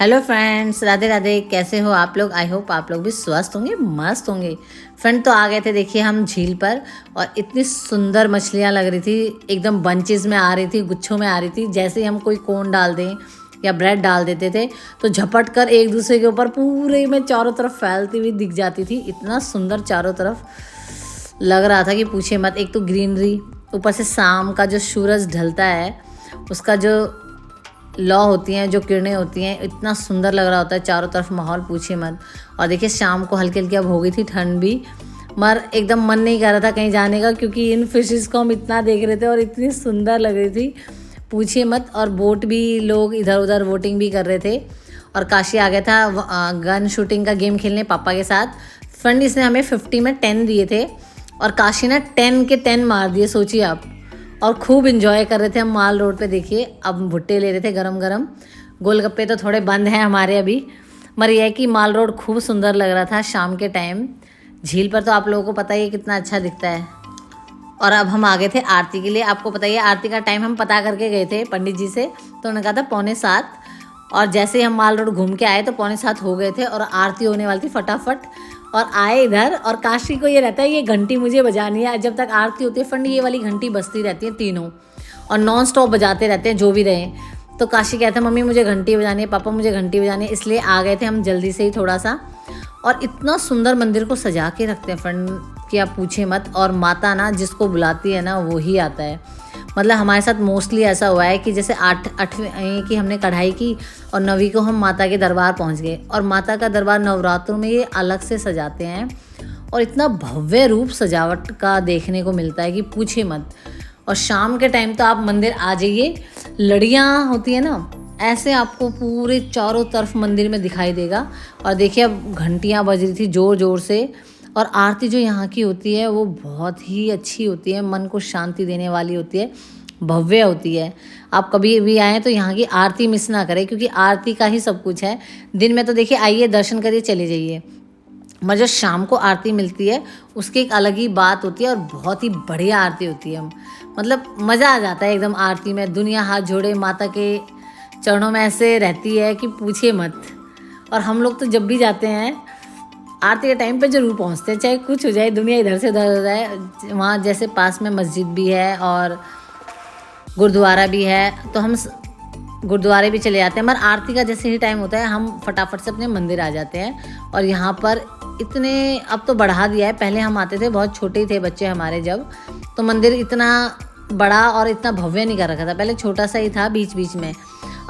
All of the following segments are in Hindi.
Hello friends, Radhe Radhe. कैसे हो आप लोग? आई होप आप लोग भी स्वस्थ होंगे, मस्त होंगे। फ्रेंड, तो आ गए थे देखिए हम झील पर, और इतनी सुंदर मछलियाँ लग रही थी, एकदम बंचेस में आ रही थी, गुच्छों में आ रही थी। जैसे ही हम कोई कोन डाल दें या ब्रेड डाल देते थे तो झपट कर एक दूसरे के ऊपर पूरे में चारों तरफ फैलती हुई दिख जाती थी। इतना सुंदर चारों तरफ लग रहा था कि पूछे मत। एक तो ग्रीनरी, ऊपर से शाम का जो सूरज ढलता है उसका जो लौ होती हैं, जो किरणें होती हैं, इतना सुंदर लग रहा होता है चारों तरफ माहौल, पूछिए मत। और देखिए शाम को हल्की हल्की अब हो गई थी ठंड भी, मगर एकदम मन नहीं कर रहा था कहीं जाने का, क्योंकि इन फिशेस को हम इतना देख रहे थे और इतनी सुंदर लग रही थी, पूछिए मत। और बोट भी, लोग इधर उधर वोटिंग भी कर रहे थे। और काशी आ गया था गन शूटिंग का गेम खेलने पापा के साथ। फ्रेंड, इसने हमें 50 में 10 दिए थे और काशी ने 10 के 10 मार दिए, सोचिए आप। और खूब इन्जॉय कर रहे थे हम माल रोड पे। देखिए अब भुट्टे ले रहे थे गरम गरम। गोलगप्पे तो थोड़े बंद हैं हमारे अभी, मगर यह है कि माल रोड खूब सुंदर लग रहा था शाम के टाइम। झील पर तो आप लोगों को पता ही है कितना अच्छा दिखता है। और अब हम आ गए थे आरती के लिए। आपको पता ही है आरती का टाइम हम पता करके गए थे पंडित जी से, तो उन्होंने कहा था 6:45। और जैसे ही हम माल रोड घूम के आए तो 6:45 हो गए थे और आरती होने वाली थी फटाफट। और आए इधर, और काशी को ये रहता है ये घंटी मुझे बजानी है जब तक आरती होती है। फंड ये वाली घंटी बजती रहती है तीनों, और नॉन स्टॉप बजाते रहते हैं जो भी रहे। तो काशी कहता है मम्मी मुझे घंटी बजानी है, पापा मुझे घंटी बजानी है, इसलिए आ गए थे हम जल्दी से ही थोड़ा सा। और इतना सुंदर मंदिर को सजा के रखते हैं फ्रेंड कि आप पूछे मत। और माता ना जिसको बुलाती है ना वो ही आता है। मतलब हमारे साथ मोस्टली ऐसा हुआ है कि जैसे 8वीं की हमने कढ़ाई की और 9वीं को हम माता के दरबार पहुंच गए। और माता का दरबार नवरात्रों में ये अलग से सजाते हैं और इतना भव्य रूप सजावट का देखने को मिलता है कि पूछे मत। और शाम के टाइम तो आप मंदिर आ जाइए, लड़ियाँ होती है ना, ऐसे आपको पूरे चारों तरफ मंदिर में दिखाई देगा। और देखिए अब घंटियाँ बज रही थी ज़ोर ज़ोर से। और आरती जो यहाँ की होती है वो बहुत ही अच्छी होती है, मन को शांति देने वाली होती है, भव्य होती है। आप कभी भी आएँ तो यहाँ की आरती मिस ना करें, क्योंकि आरती का ही सब कुछ है। दिन में तो देखिए आइए दर्शन करिए चले जाइए, मगर जो शाम को आरती मिलती है उसकी एक अलग ही बात होती है और बहुत ही बढ़िया आरती होती है। मतलब मज़ा आ जाता है एकदम आरती में। दुनिया हाथ जोड़े माता के चरणों में ऐसे रहती है कि पूछिए मत। और हम लोग तो जब भी जाते हैं आरती के टाइम पे जरूर पहुंचते हैं, चाहे कुछ हो जाए, दुनिया इधर से उधर हो जाए। वहाँ जैसे पास में मस्जिद भी है और गुरुद्वारा भी है, तो हम गुरुद्वारे भी चले जाते हैं। मगर आरती का जैसे ही टाइम होता है हम फटाफट से अपने मंदिर आ जाते हैं। और यहाँ पर इतने, अब तो बढ़ा दिया है, पहले हम आते थे बहुत छोटे ही थे बच्चे हमारे जब, तो मंदिर इतना बड़ा और इतना भव्य नहीं कर रखा था, पहले छोटा सा ही था बीच बीच में।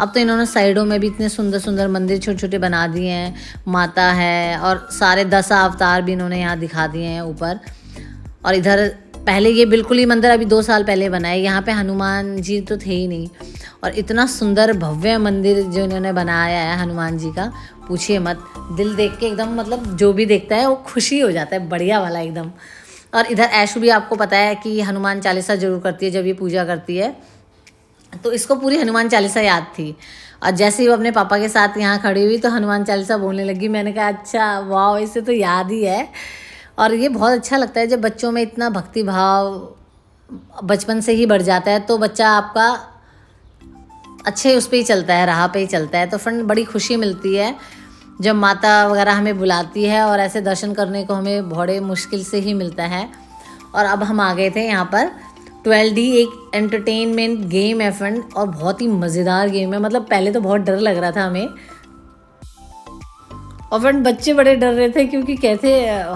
अब तो इन्होंने साइडों में भी इतने सुंदर सुंदर मंदिर छोटे छोटे बना दिए हैं। माता है और सारे 10 अवतार भी इन्होंने यहाँ दिखा दिए हैं ऊपर। और इधर पहले ये बिल्कुल ही मंदिर अभी 2 साल पहले बना है, यहाँ पे हनुमान जी तो थे ही नहीं। और इतना सुंदर भव्य मंदिर जो इन्होंने बनाया है हनुमान जी का, पूछिए मत। दिल देख के एकदम, मतलब जो भी देखता है वो खुशी हो जाता है, बढ़िया वाला एकदम। और इधर ऐशु भी आपको पता है कि हनुमान चालीसा जरूर करती है जब ये पूजा करती है, तो इसको पूरी हनुमान चालीसा याद थी। और जैसे ही वो अपने पापा के साथ यहाँ खड़ी हुई तो हनुमान चालीसा बोलने लगी। मैंने कहा अच्छा वाह, इसे तो याद ही है। और ये बहुत अच्छा लगता है जब बच्चों में इतना भक्ति भाव बचपन से ही बढ़ जाता है, तो बच्चा आपका अच्छे उस पर ही चलता है, राह पे ही चलता है। तो फ्रेंड बड़ी खुशी मिलती है जब माता वगैरह हमें बुलाती है, और ऐसे दर्शन करने को हमें बड़े मुश्किल से ही मिलता है। और अब हम आ गए थे यहाँ पर 12D, एक एंटरटेनमेंट गेम है फ्रेंड, और बहुत ही मज़ेदार गेम है। मतलब पहले तो बहुत डर लग रहा था हमें, और फ्रेंड बच्चे बड़े डर रहे थे क्योंकि कहते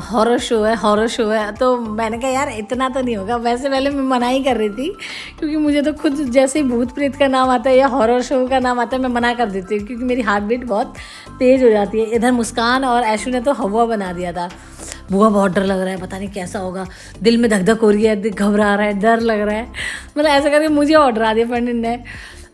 हॉरर शो है, हॉरर शो है। तो मैंने कहा यार इतना तो नहीं होगा। वैसे पहले मैं मना ही कर रही थी, क्योंकि मुझे तो खुद जैसे ही भूत प्रेत का नाम आता है या हॉरर शो का नाम आता है मैं मना कर देती हूँ, क्योंकि मेरी हार्ट बीट बहुत तेज़ हो जाती है। इधर मुस्कान और ऐशु ने तो हवा बना दिया था, बुआ बहुत डर लग रहा है, पता नहीं कैसा होगा, दिल में धक धक हो रही है, घबरा रहा है, डर लग रहा है। मतलब ऐसा करके मुझे और डरा दिया फ्रेंड ने।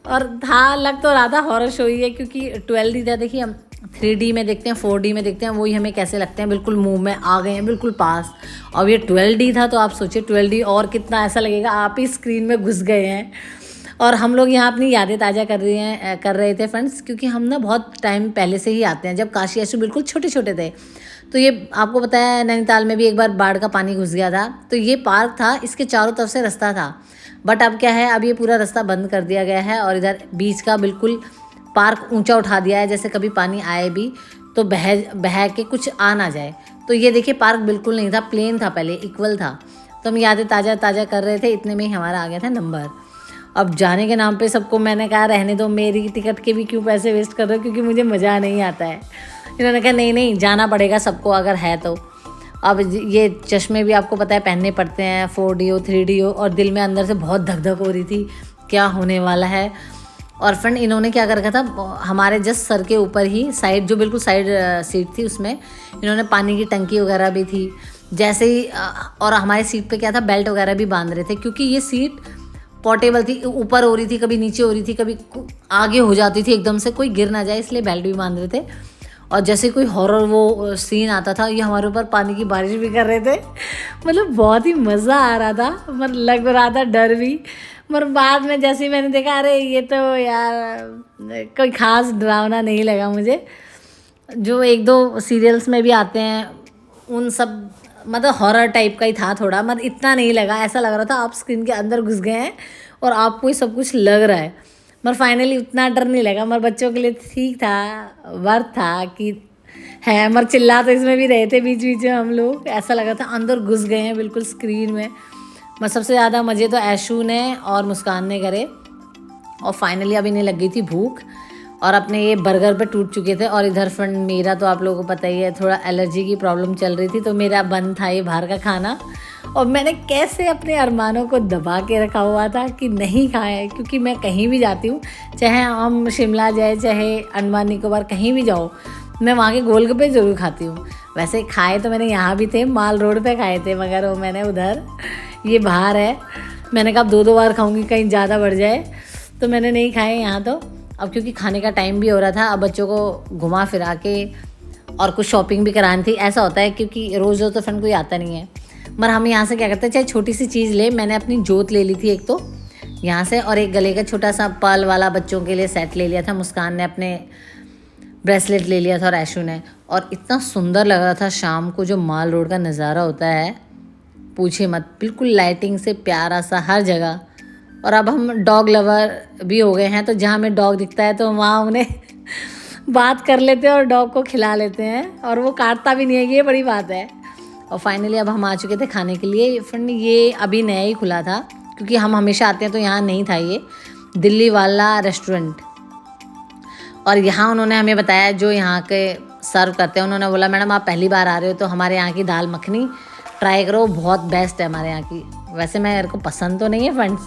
और था, लग तो रहा था हॉरर शो ही है, क्योंकि 12D था। देखिए हम 3D में देखते हैं, 4D में देखते हैं, वही हमें कैसे लगते हैं, बिल्कुल मुंह में आ गए हैं, बिल्कुल पास। और ये 12D था, तो आप सोचिए 12D और कितना ऐसा लगेगा आप ही स्क्रीन में घुस गए हैं। और हम लोग यहाँ अपनी यादें ताज़ा कर रहे थे फ्रेंड्स, क्योंकि हम ना बहुत टाइम पहले से ही आते हैं, जब काशी ऐशु बिल्कुल छोटे छोटे थे। तो ये आपको पता है नैनीताल में भी एक बार बाढ़ का पानी घुस गया था, तो ये पार्क था, इसके चारों तरफ से रास्ता था। बट अब क्या है, अब ये पूरा रास्ता बंद कर दिया गया है और इधर बीच का बिल्कुल पार्क ऊंचा उठा दिया है, जैसे कभी पानी आए भी तो बह के कुछ आ ना जाए। तो ये देखिए पार्क बिल्कुल नहीं था, प्लेन था, पहले इक्वल था। तो हम यादें ताज़ा ताज़ा कर रहे थे, इतने में ही हमारा आ गया था नंबर। अब जाने के नाम पे सबको मैंने कहा रहने दो, मेरी टिकट के भी क्यों पैसे वेस्ट कर रहे हो, क्योंकि मुझे मज़ा नहीं आता है। इन्होंने कहा नहीं नहीं जाना पड़ेगा सबको अगर है तो। अब ये चश्मे भी आपको पता है पहनने पड़ते हैं, 4D हो 3D हो, और दिल में अंदर से बहुत धक धक हो रही थी क्या होने वाला है। और फ्रेंड इन्होंने क्या कर रखा था, हमारे जस्ट सर के ऊपर ही साइड, जो बिल्कुल साइड सीट थी, उसमें इन्होंने पानी की टंकी वगैरह भी थी जैसे ही। और हमारी सीट पे क्या था, बेल्ट वगैरह भी बांध रहे थे, क्योंकि ये सीट पोर्टेबल थी, ऊपर हो रही थी, कभी नीचे हो रही थी, कभी आगे हो जाती थी एकदम से, कोई गिर ना जाए इसलिए बेल्ट भी बांध रहे थे। और जैसे कोई हॉरर वो सीन आता था, ये हमारे ऊपर पानी की बारिश भी कर रहे थे। मतलब बहुत ही मज़ा आ रहा था, मतलब लग रहा था डर भी। मगर बाद में जैसे ही मैंने देखा, अरे ये तो यार कोई ख़ास डरावना नहीं लगा मुझे। जो 1-2 सीरियल्स में भी आते हैं उन सब, मतलब हॉरर टाइप का ही था थोड़ा, मतलब इतना नहीं लगा। ऐसा लग रहा था आप स्क्रीन के अंदर घुस गए हैं और आपको ही सब कुछ लग रहा है। मगर फाइनली उतना डर नहीं लगा, मगर बच्चों के लिए ठीक था, वर्थ था कि है। मगर चिल्ला तो इसमें भी रहे थे बीच बीच में हम लोग, ऐसा लगा था अंदर घुस गए हैं बिल्कुल स्क्रीन में। मगर सबसे ज़्यादा मज़े तो ऐशू ने और मुस्कान ने करे। और फाइनली अब इन्हें लग गई थी भूख, और अपने ये बर्गर पे टूट चुके थे। और इधर फ्रेंड मेरा तो आप लोगों को पता ही है, थोड़ा एलर्जी की प्रॉब्लम चल रही थी, तो मेरा बंद था ये बाहर का खाना। और मैंने कैसे अपने अरमानों को दबा के रखा हुआ था कि नहीं खाए, क्योंकि मैं कहीं भी जाती हूँ, चाहे हम शिमला जाए चाहे अंडमान निकोबार कहीं भी जाओ, मैं वहाँ के गोलगप्पे ज़रूर खाती हूँ। वैसे खाए तो मैंने यहाँ भी थे, माल रोड पे खाए थे, मगर वो मैंने उधर, ये बाहर है, मैंने कहा 2-2 बार खाऊंगी कहीं ज़्यादा बढ़ जाए, तो मैंने नहीं खाए यहाँ तो। अब क्योंकि खाने का टाइम भी हो रहा था, अब बच्चों को घुमा फिरा के और कुछ शॉपिंग भी करानी थी। ऐसा होता है क्योंकि रोज़ रोज़ तो फ्रेंड कोई आता नहीं है, मगर हम यहाँ से क्या करते हैं, चाहे छोटी सी चीज़ ले। मैंने अपनी जोत ले ली थी एक तो यहाँ से, और एक गले का छोटा सा पर्ल वाला बच्चों के लिए सेट ले लिया था। मुस्कान ने अपने ब्रेसलेट ले लिया था और ऐशू ने। और इतना सुंदर लग रहा था शाम को जो माल रोड का नज़ारा होता है, पूछे मत, बिल्कुल लाइटिंग से प्यारा सा हर जगह। और अब हम डॉग लवर भी हो गए हैं, तो जहाँ हमें डॉग दिखता है तो वहाँ उन्हें बात कर लेते हैं और डॉग को खिला लेते हैं, और वो काटता भी नहीं है, ये बड़ी बात है। और फाइनली अब हम आ चुके थे खाने के लिए। फ्रेंड ये अभी नया ही खुला था, क्योंकि हम हमेशा आते हैं तो यहाँ नहीं था, ये दिल्ली वाला रेस्टोरेंट। और यहाँ उन्होंने हमें बताया, जो यहाँ के सर्व करते हैं, उन्होंने बोला मैडम आप पहली बार आ रहे हो तो हमारे यहाँ की दाल मखनी ट्राई करो, बहुत बेस्ट है हमारे यहाँ की। वैसे मेरे को पसंद तो नहीं है फ्रेंड्स,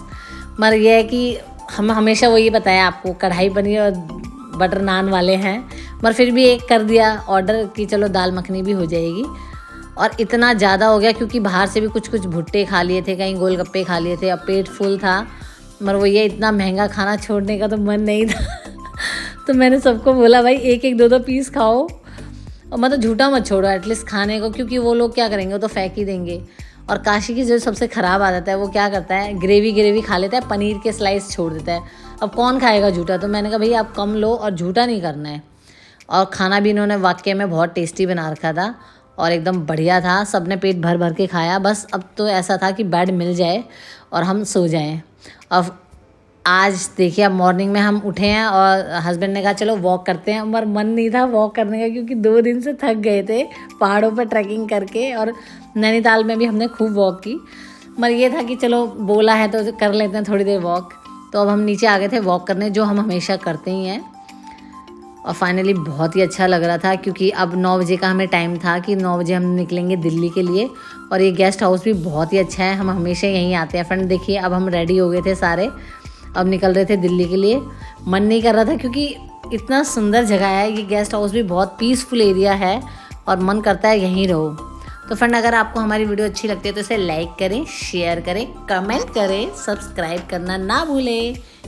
मगर ये है कि हम हमेशा वही बताया आपको, कढ़ाई पनीर और बटर नान वाले हैं, मगर फिर भी एक कर दिया ऑर्डर कि चलो दाल मखनी भी हो जाएगी। और इतना ज़्यादा हो गया क्योंकि बाहर से भी कुछ कुछ भुट्टे खा लिए थे, कहीं गोलगप्पे खा लिए थे, अब पेट फुल था। मगर वो ये इतना महंगा खाना छोड़ने का तो मन नहीं था तो मैंने सबको बोला भाई 1-1 2-2 पीस खाओ, और मतलब झूठा मत छोड़ो एटलीस्ट खाने को, क्योंकि वो लोग क्या करेंगे, वो तो फेंक ही देंगे। और काशी की जो सबसे ख़राब आदत है, वो क्या करता है, ग्रेवी खा लेता है, पनीर के स्लाइस छोड़ देता है। अब कौन खाएगा झूठा, तो मैंने कहा भैया आप कम लो और झूठा नहीं करना है। और खाना भी इन्होंने वाकई में बहुत टेस्टी बना रखा था और एकदम बढ़िया था, सबने पेट भर भर के खाया। बस अब तो ऐसा था कि बेड मिल जाए और हम सो जाएं। अब आज देखिए, अब मॉर्निंग में हम उठे हैं और हस्बैंड ने कहा चलो वॉक करते हैं, मगर मन नहीं था वॉक करने का, क्योंकि 2 दिन से थक गए थे पहाड़ों पर ट्रैकिंग करके, और नैनीताल में भी हमने खूब वॉक की। मगर ये था कि चलो बोला है तो कर लेते हैं थोड़ी देर वॉक। तो अब हम नीचे आ गए थे वॉक करने, जो हम हमेशा करते ही हैं। और फाइनली बहुत ही अच्छा लग रहा था, क्योंकि अब 9 बजे का हमें टाइम था कि 9 बजे हम निकलेंगे दिल्ली के लिए। और ये गेस्ट हाउस भी बहुत ही अच्छा है, हम हमेशा यहीं आते हैं। फ्रेंड देखिए, अब हम रेडी हो गए थे सारे, अब निकल रहे थे दिल्ली के लिए। मन नहीं कर रहा था क्योंकि इतना सुंदर जगह है, ये गेस्ट हाउस भी बहुत पीसफुल एरिया है और मन करता है यहीं रहो। तो फ्रेंड अगर आपको हमारी वीडियो अच्छी लगती है तो इसे लाइक करें, शेयर करें, कमेंट करें, सब्सक्राइब करना ना भूलें।